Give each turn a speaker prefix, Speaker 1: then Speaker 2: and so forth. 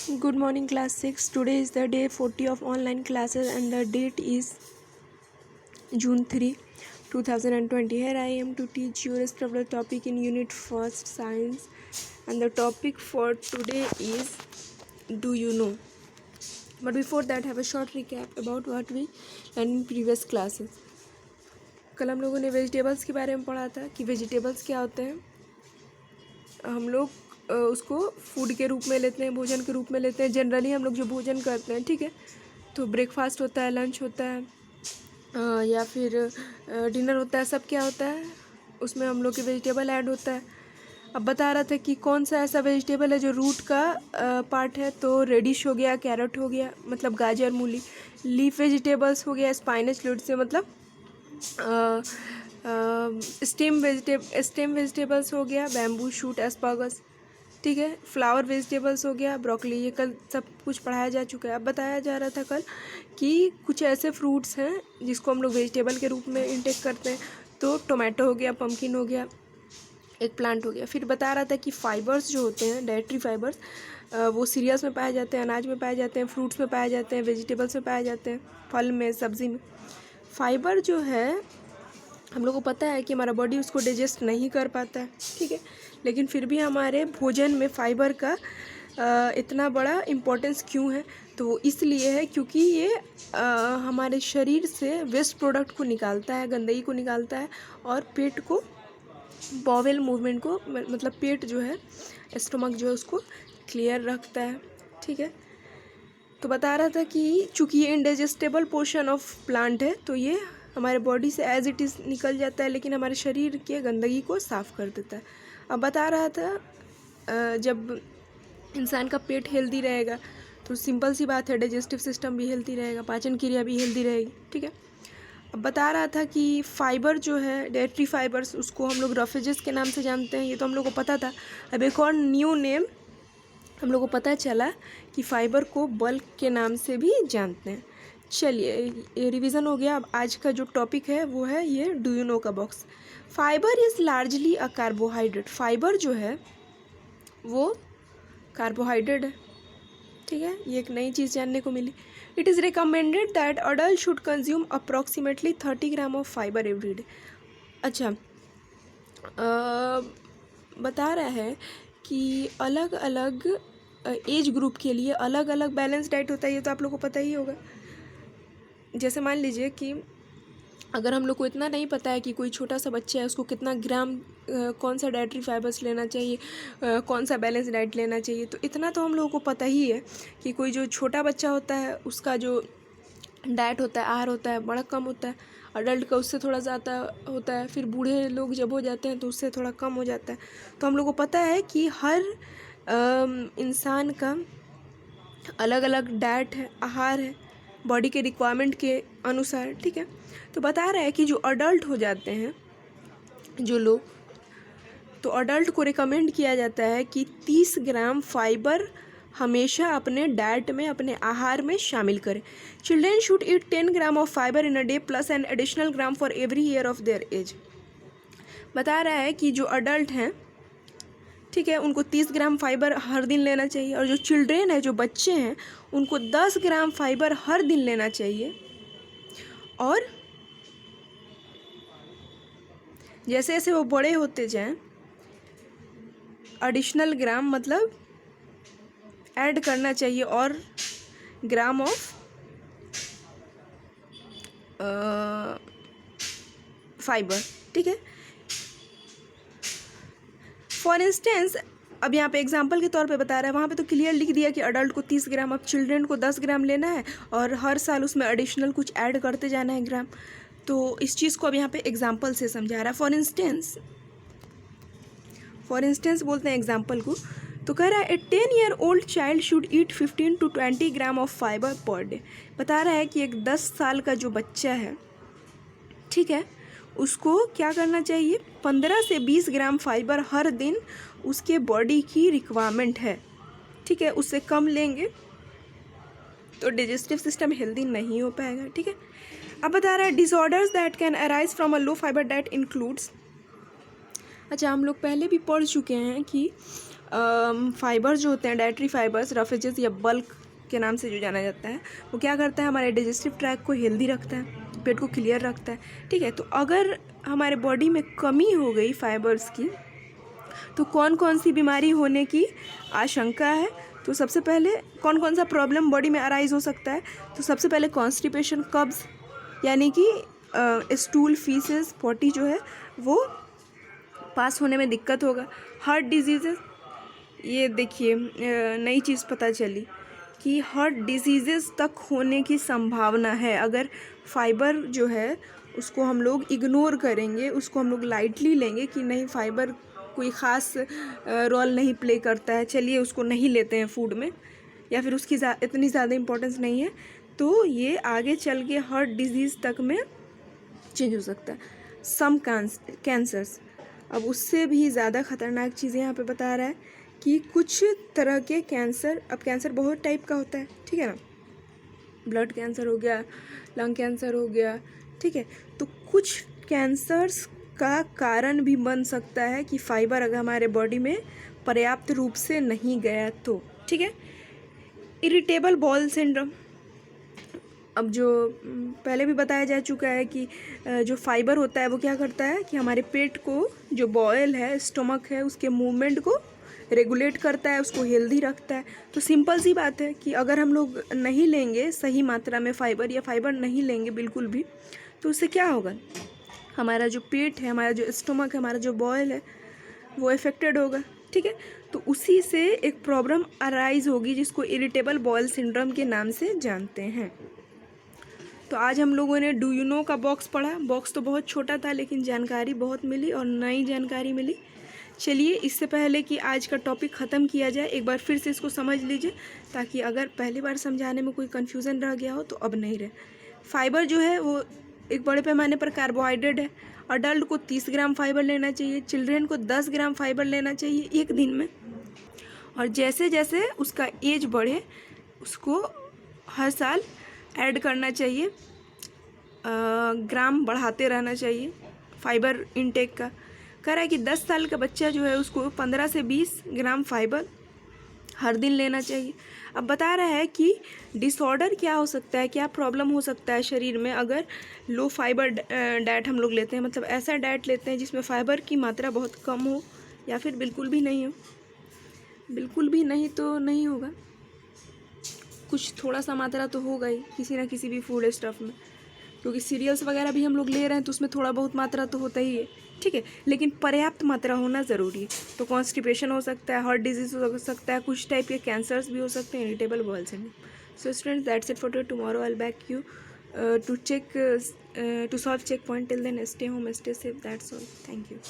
Speaker 1: Good morning, class 6. Today is the day 40 of online classes and the date is June 3, 2020. Here I am to teach you rest of the topic in Unit 1st Science, and the topic for today is Do you know? But before that, have a short recap about what we learned in previous classes. कल हम लोगों ने vegetables के बारे में पढ़ा था कि वेजिटेबल्स क्या होते हैं. हम लोग उसको फूड के रूप में लेते हैं, भोजन के रूप में लेते हैं. जनरली हम लोग जो भोजन करते हैं, ठीक है, तो ब्रेकफास्ट होता है, लंच होता है या फिर डिनर होता है. सब क्या होता है, उसमें हम लोग के वेजिटेबल ऐड होता है. अब बता रहा था कि कौन सा ऐसा वेजिटेबल है जो रूट का पार्ट है. तो रेडिश हो गया, कैरेट हो गया मतलब गाजर मूली. लीफ वेजिटेबल्स हो गया स्पाइनच लूट से मतलब स्टेम वेजिटेबल्स हो गया बैम्बू शूट एस्पार्गस, ठीक है. फ्लावर वेजिटेबल्स हो गया ब्रोकली. ये कल सब कुछ पढ़ाया जा चुका है. अब बताया जा रहा था कल कि कुछ ऐसे फ्रूट्स हैं जिसको हम लोग वेजिटेबल के रूप में इंटेक करते हैं. तो टोमेटो हो गया, पम्पकिन हो गया, एक प्लांट हो गया. फिर बता रहा था कि फाइबर्स जो होते हैं, डाइटरी फाइबर्स, वो सीरियल्स में पाए जाते हैं, अनाज में पाए जाते हैं, फ्रूट्स में पाए जाते हैं, वेजिटेबल्स में पाए जाते हैं, फल में, सब्जी में. फाइबर जो है हम लोग को पता है कि हमारा बॉडी उसको डाइजेस्ट नहीं कर पाता है, ठीक है, लेकिन फिर भी हमारे भोजन में फाइबर का इतना बड़ा इम्पोर्टेंस क्यों है. तो इसलिए है क्योंकि ये हमारे शरीर से वेस्ट प्रोडक्ट को निकालता है, गंदगी को निकालता है और पेट को, बॉवेल मूवमेंट को, मतलब पेट जो है, स्टमक जो है, उसको क्लियर रखता है, ठीक है. तो बता रहा था कि चूँकि ये इनडाइजेस्टेबल पोर्शन ऑफ प्लांट है तो ये हमारे बॉडी से एज इट इज़ निकल जाता है, लेकिन हमारे शरीर के गंदगी को साफ़ कर देता है. अब बता रहा था जब इंसान का पेट हेल्दी रहेगा तो सिंपल सी बात है, डाइजेस्टिव सिस्टम भी हेल्दी रहेगा, पाचन क्रिया भी हेल्दी रहेगी, ठीक है. अब बता रहा था कि फाइबर जो है, डाइटरी फाइबर्स, उसको हम लोग रफेजेस के नाम से जानते हैं. ये तो हम लोग को पता था. अब एक और न्यू नेम हम लोग को पता चला कि फाइबर को बल्क के नाम से भी जानते हैं. चलिए, ये रिवीजन हो गया. अब आज का जो टॉपिक है वो है ये डू यू नो का box. Fibre is largely a carbohydrate. Fibre जो है वो कार्बोहाइड्रेट है, ठीक है. ये एक नई चीज़ जानने को मिली. It is recommended that adult should consume approximately 30 gram of fibre every day. अच्छा, बता रहा है कि अलग अलग एज ग्रुप के लिए अलग अलग बैलेंस डाइट होता है. ये तो आप लोग को पता ही होगा. जैसे मान लीजिए कि अगर हम लोग को इतना नहीं पता है कि कोई छोटा सा बच्चा है, उसको कितना ग्राम कौन सा डाइटरी फाइबर्स लेना चाहिए, कौन सा बैलेंस डाइट लेना चाहिए, तो इतना तो हम लोगों को पता ही है कि कोई जो छोटा बच्चा होता है उसका जो डाइट होता है, आहार होता है, बड़ा कम होता है. अडल्ट का उससे थोड़ा ज़्यादा होता है. फिर बूढ़े लोग जब हो जाते हैं तो उससे थोड़ा कम हो जाता है. तो हम लोग को पता है कि हर इंसान का अलग अलग डाइट है, आहार है, बॉडी के रिक्वायरमेंट के अनुसार, ठीक है. तो बता रहा है कि जो अडल्ट हो जाते हैं जो लोग, तो अडल्ट को रिकमेंड किया जाता है कि 30 ग्राम फाइबर हमेशा अपने डाइट में, अपने आहार में शामिल करें. Children should eat 10 gram of fibre in a day plus an additional gram for every year of their age. बता रहा है कि जो अडल्ट हैं, ठीक है, उनको 30 ग्राम फाइबर हर दिन लेना चाहिए, और जो चिल्ड्रेन है, जो बच्चे हैं, उनको 10 ग्राम फाइबर हर दिन लेना चाहिए. और जैसे जैसे वो बड़े होते जाएं, एडिशनल ग्राम मतलब ऐड करना चाहिए और ग्राम ऑफ फाइबर, ठीक है. फॉर इंस्टेंस, अब यहाँ पे एग्जांपल के तौर पे बता रहा है. वहाँ पे तो क्लियर लिख दिया कि अडल्ट को 30 ग्राम, अब चिल्ड्रेन को 10 ग्राम लेना है और हर साल उसमें एडिशनल कुछ ऐड करते जाना है ग्राम. तो इस चीज़ को अब यहाँ पे एग्जांपल से समझा रहा है. फॉर इंस्टेंस बोलते हैं एग्जांपल को. तो कह रहा है ए 10 year old child should eat 15 to 20 gram of fibre per day. बता रहा है कि एक 10 साल का जो बच्चा है, ठीक है, उसको क्या करना चाहिए, 15 से 20 ग्राम फाइबर हर दिन उसके बॉडी की रिक्वायरमेंट है, ठीक है. उससे कम लेंगे तो डाइजेस्टिव सिस्टम हेल्दी नहीं हो पाएगा, ठीक है. अब बता रहा है disorders that can arise from a low fibre diet includes. अच्छा, हम लोग पहले भी पढ़ चुके हैं कि फाइबर जो होते हैं, डाइटरी फाइबर्स, रफेजेस या बल्क के नाम से जो जाना जाता है, वो क्या करता है, हमारे डाइजेस्टिव ट्रैक को हेल्दी रखता है, पेट को क्लियर रखता है। ठीक है, तो अगर हमारे बॉडी में कमी हो गई फाइबर्स की तो कौन कौन सी बीमारी होने की आशंका है। तो सबसे पहले कौन कौन सा प्रॉब्लम बॉडी में अराइज हो सकता है, तो सबसे पहले कॉन्स्टिपेशन, कब्ज, यानी कि स्टूल, फीसेस, पॉटी जो है वो पास होने में दिक्कत होगा। हार्ट डिजीज़ेस, ये देखिए नई चीज़ पता चली कि हार्ट डिजीज़ेस तक होने की संभावना है अगर फाइबर जो है उसको हम लोग इग्नोर करेंगे, उसको हम लोग लाइटली लेंगे कि नहीं फाइबर कोई ख़ास रोल नहीं प्ले करता है, चलिए उसको नहीं लेते हैं फूड में, या फिर उसकी इतनी ज़्यादा इम्पोर्टेंस नहीं है, तो ये आगे चल के हार्ट डिजीज़ तक में चेंज हो सकता है। सम कैंसर्स, अब उससे भी ज़्यादा ख़तरनाक चीज़ें यहाँ पे बता रहा है कि कुछ तरह के कैंसर, अब कैंसर बहुत टाइप का होता है, ठीक है ना, ब्लड कैंसर हो गया, लंग कैंसर हो गया, ठीक है, तो कुछ कैंसर्स का कारण भी बन सकता है कि फाइबर अगर हमारे बॉडी में पर्याप्त रूप से नहीं गया तो, ठीक है। इरिटेबल बॉल सिंड्रोम, अब जो पहले भी बताया जा चुका है कि जो फाइबर होता है वो क्या करता है कि हमारे पेट को, जो बॉयल है, स्टमक है, उसके मूवमेंट को रेगुलेट करता है, उसको हेल्दी रखता है। तो सिंपल सी बात है कि अगर हम लोग नहीं लेंगे सही मात्रा में फाइबर, या फाइबर नहीं लेंगे बिल्कुल भी, तो उससे क्या होगा, हमारा जो पेट है, हमारा जो स्टमक है, हमारा जो बॉयल है, वो इफेक्टेड होगा, ठीक है। तो उसी से एक प्रॉब्लम अराइज होगी जिसको इरिटेबल बॉयल सिंड्रोम के नाम से जानते हैं। तो आज हम लोगों ने डू यू नो का बॉक्स पढ़ा। बॉक्स तो बहुत छोटा था लेकिन जानकारी बहुत मिली और नई जानकारी मिली। चलिए, इससे पहले कि आज का टॉपिक ख़त्म किया जाए, एक बार फिर से इसको समझ लीजिए ताकि अगर पहली बार समझाने में कोई कन्फ्यूज़न रह गया हो तो अब नहीं रहे। फाइबर जो है वो एक बड़े पैमाने पर कार्बोहाइड्रेट है। अडल्ट को 30 ग्राम फाइबर लेना चाहिए, चिल्ड्रेन को 10 ग्राम फाइबर लेना चाहिए एक दिन में, और जैसे जैसे उसका एज बढ़े उसको हर साल ऐड करना चाहिए, ग्राम बढ़ाते रहना चाहिए फाइबर इनटेक का। कह रहा है कि 10 साल का बच्चा जो है उसको 15 से 20 ग्राम फाइबर हर दिन लेना चाहिए। अब बता रहा है कि डिसऑर्डर क्या हो सकता है, क्या प्रॉब्लम हो सकता है शरीर में अगर लो फाइबर डाइट हम लोग लेते हैं, मतलब ऐसा डाइट लेते हैं जिसमें फाइबर की मात्रा बहुत कम हो या फिर बिल्कुल भी नहीं हो। बिल्कुल भी नहीं तो नहीं होगा, कुछ थोड़ा सा मात्रा तो होगा ही किसी ना किसी भी फूड स्टफ में, क्योंकि सीरियल्स वगैरह भी हम लोग ले रहे हैं तो उसमें थोड़ा बहुत मात्रा तो होता ही है, ठीक है, लेकिन पर्याप्त मात्रा होना ज़रूरी है। तो कॉन्स्टिपेशन हो सकता है, हार्ट डिजीज हो सकता है, कुछ टाइप के कैंसर्स भी हो सकते हैं, irritable ball syndrome. So students, that's it for today. Tomorrow I will back you to solve checkpoint. Till then, stay home, stay safe. That's all. Thank you.